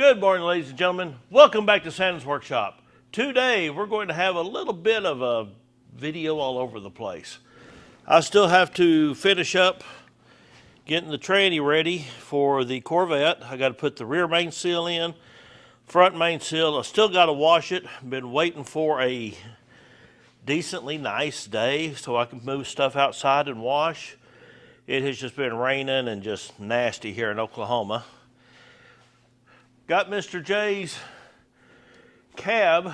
Good morning, ladies and gentlemen. Welcome back to Santa's Workshop. Today, we're going to have a little bit of a video all over the place. I still have to finish up getting the tranny ready for the Corvette. I got to put the rear main seal in, front main seal. I still got to wash it. Been waiting for a decently nice day so I can move stuff outside and wash. It has just been raining and just nasty here in Oklahoma. Got Mr. J's cab.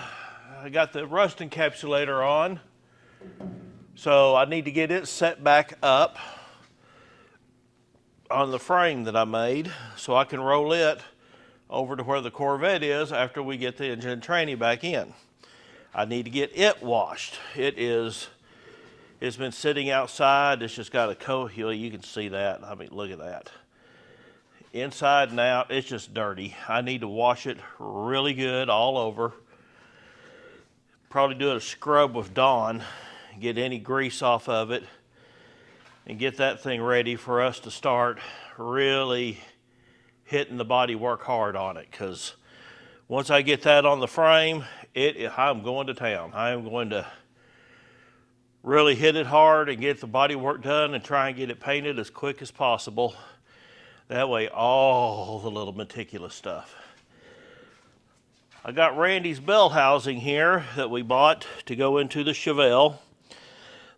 I got the rust encapsulator on, so I need to get it set back up on the frame that I made so I can roll it over to where the Corvette is after we get the engine and tranny back in. I need to get it washed. It's been sitting outside. It's just got a coat. You can see that. I mean, look at that. Inside and out, it's just dirty. I need to wash it really good all over. Probably do a scrub with Dawn, get any grease off of it, and get that thing ready for us to start really hitting the body work hard on it. Because once I get that on the frame, I'm going to town. I am going to really hit it hard and get the body work done and try and get it painted as quick as possible. That way, all the little meticulous stuff. I got Randy's bell housing here that we bought to go into the Chevelle.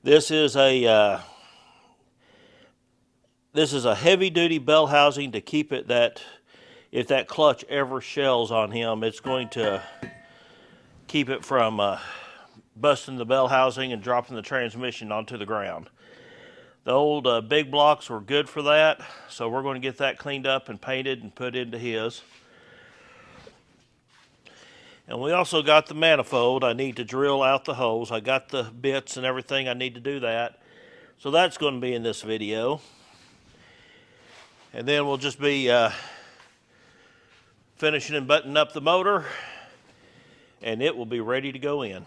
This is a heavy-duty bell housing to keep it that if that clutch ever shells on him, it's going to keep it from busting the bell housing and dropping the transmission onto the ground. The old big blocks were good for that, so we're going to get that cleaned up and painted and put into his. And we also got the manifold. I need to drill out the holes. I got the bits and everything. I need to do that. So that's going to be in this video. And then we'll just be finishing and buttoning up the motor, and it will be ready to go in.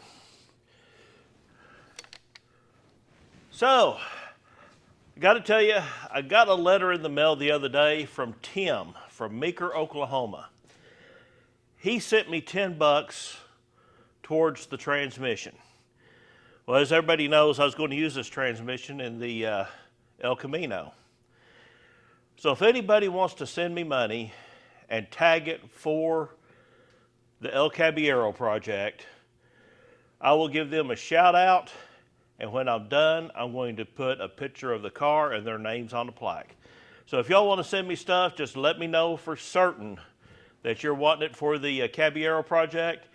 So, I got to tell you, I got a letter in the mail the other day from Tim from Meeker, Oklahoma. He sent me $10 towards the transmission. Well, as everybody knows, I was going to use this transmission in the El Camino. So if anybody wants to send me money and tag it for the El Caballero project, I will give them a shout out. And when I'm done, I'm going to put a picture of the car and their names on the plaque. So if y'all want to send me stuff, just let me know for certain that you're wanting it for the Caballero project.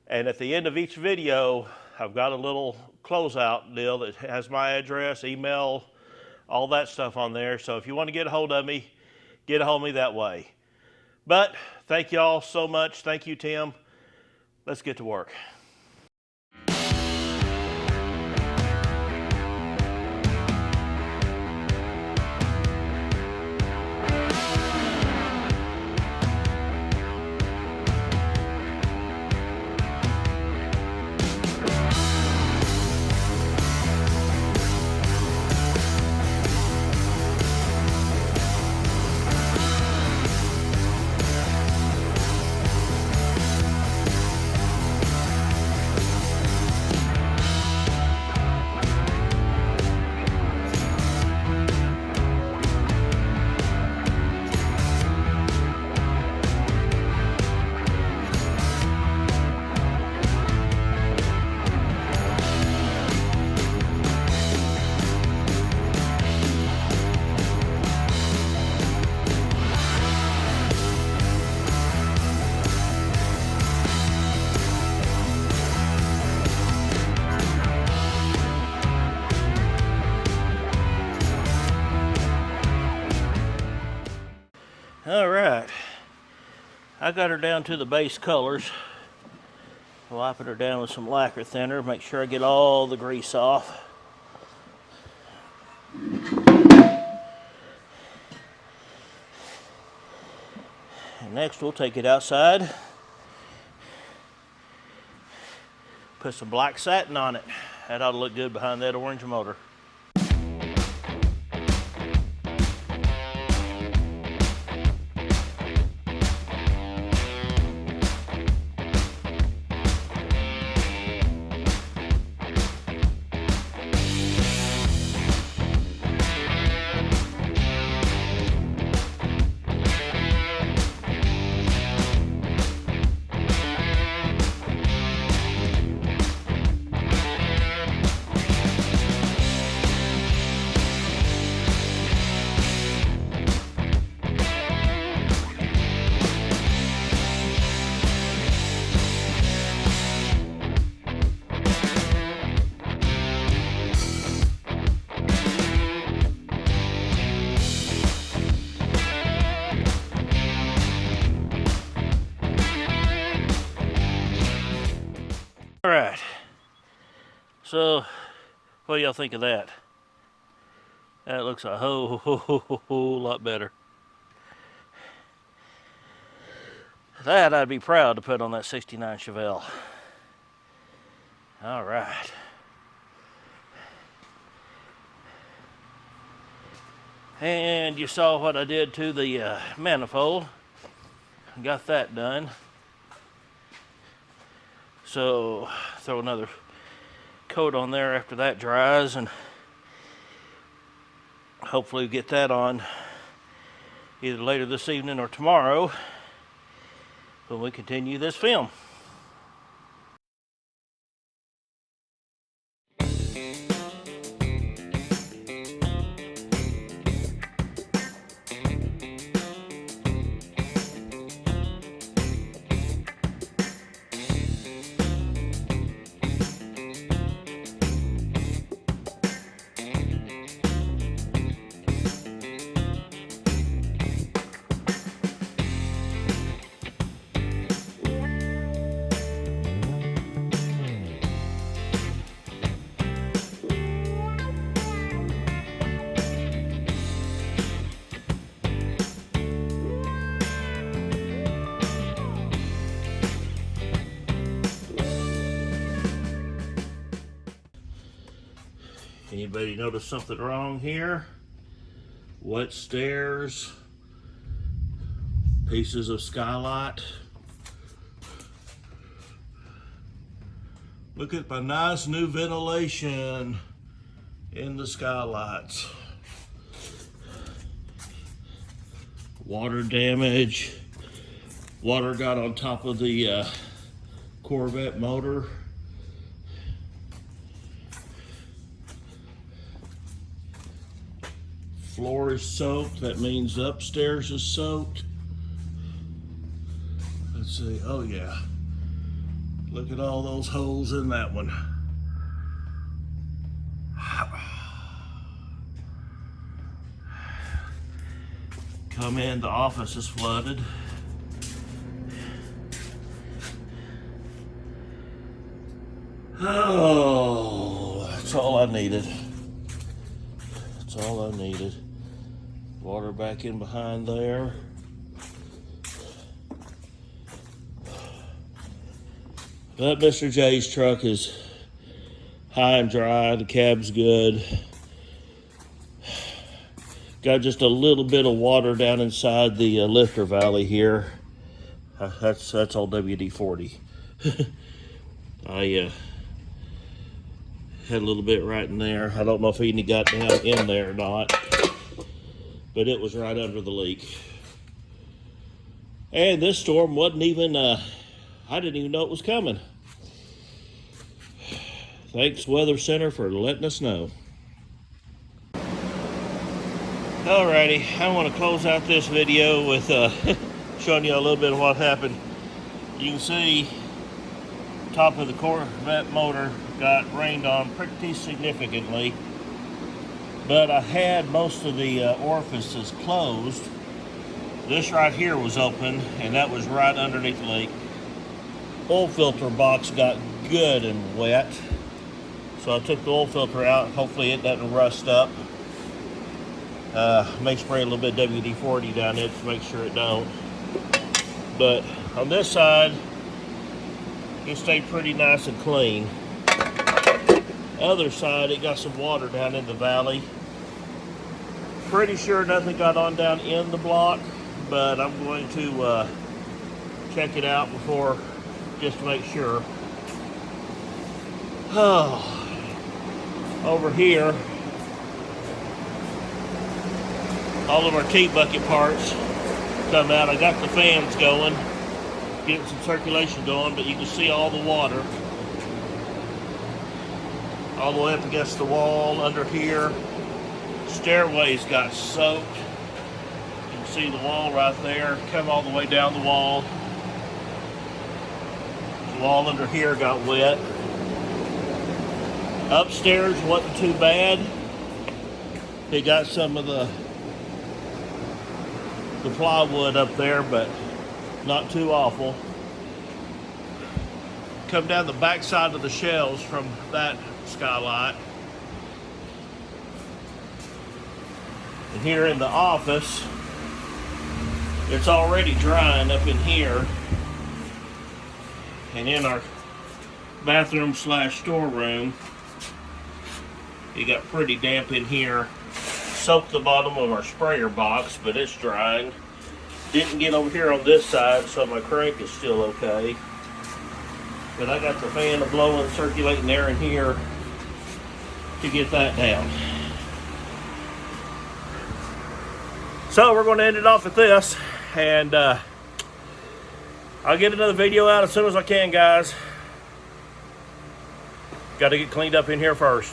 And at the end of each video, I've got a little closeout deal that has my address, email, all that stuff on there. So if you want to get a hold of me, get a hold of me that way. But thank y'all so much. Thank you, Tim. Let's get to work. All right, I got her down to the base colors. Wiping her down with some lacquer thinner, make sure I get all the grease off. And next we'll take it outside, put some black satin on it. That ought to look good behind that orange motor. So, what do y'all think of that? That looks a whole lot better. That I'd be proud to put on that 69 Chevelle. All right. And you saw what I did to the manifold. Got that done. So throw another coat on there after that dries, and hopefully get that on either later this evening or tomorrow when we continue this film. Anybody notice something wrong here? Wet stairs, pieces of skylight. Look at my nice new ventilation in the skylights. Water damage. Water got on top of the Corvette motor. Floor is soaked. That means upstairs is soaked. Let's see. Oh yeah. Look at all those holes in that one. Come in, the office is flooded. Oh, that's all I needed. That's all I needed. Water back in behind there. But Mr. J's truck is high and dry. The cab's good. Got just a little bit of water down inside the lifter valley here. That's all WD-40. I had a little bit right in there. I don't know if he got down in there or not, but it was right under the leak. And this storm wasn't even, I didn't even know it was coming. Thanks, Weather Center, for letting us know. Alrighty, I want to close out this video with showing you a little bit of what happened. You can see top of the Corvette motor got rained on pretty significantly, but I had most of the orifices closed. This right here was open, and that was right underneath the leak. Oil filter box got good and wet, so I took the oil filter out. Hopefully it doesn't rust up. May spray a little bit of WD-40 down it to make sure it don't. But on this side, it stayed pretty nice and clean. Other side, it got some water down in the valley. Pretty sure nothing got on down in the block, but I'm going to check it out before, just to make sure. Oh, over here, all of our T-bucket parts come out. I got the fans going, getting some circulation going, but you can see all the water all the way up against the wall under here. Stairways got soaked. You can see the wall right there, come all the way down the wall. The wall under here got wet. Upstairs wasn't too bad. They got some of the plywood up there, but not too awful. come down the back side of the shelves from that skylight. And here in the office, it's already drying up in here. And in our bathroom slash storeroom, it got pretty damp in here. Soaked the bottom of our sprayer box, but it's drying. Didn't get over here on this side, so my crank is still okay. But I got the fan blowing, circulating air in here to get that down. So we're going to end it off with this, and I'll get another video out as soon as I can, guys. Got to get cleaned up in here first.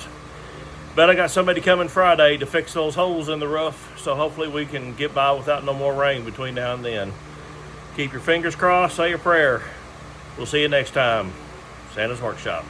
But I got somebody coming Friday to fix those holes in the roof, so hopefully we can get by without no more rain between now and then. Keep your fingers crossed, say a prayer. We'll see you next time. Santa's Workshop.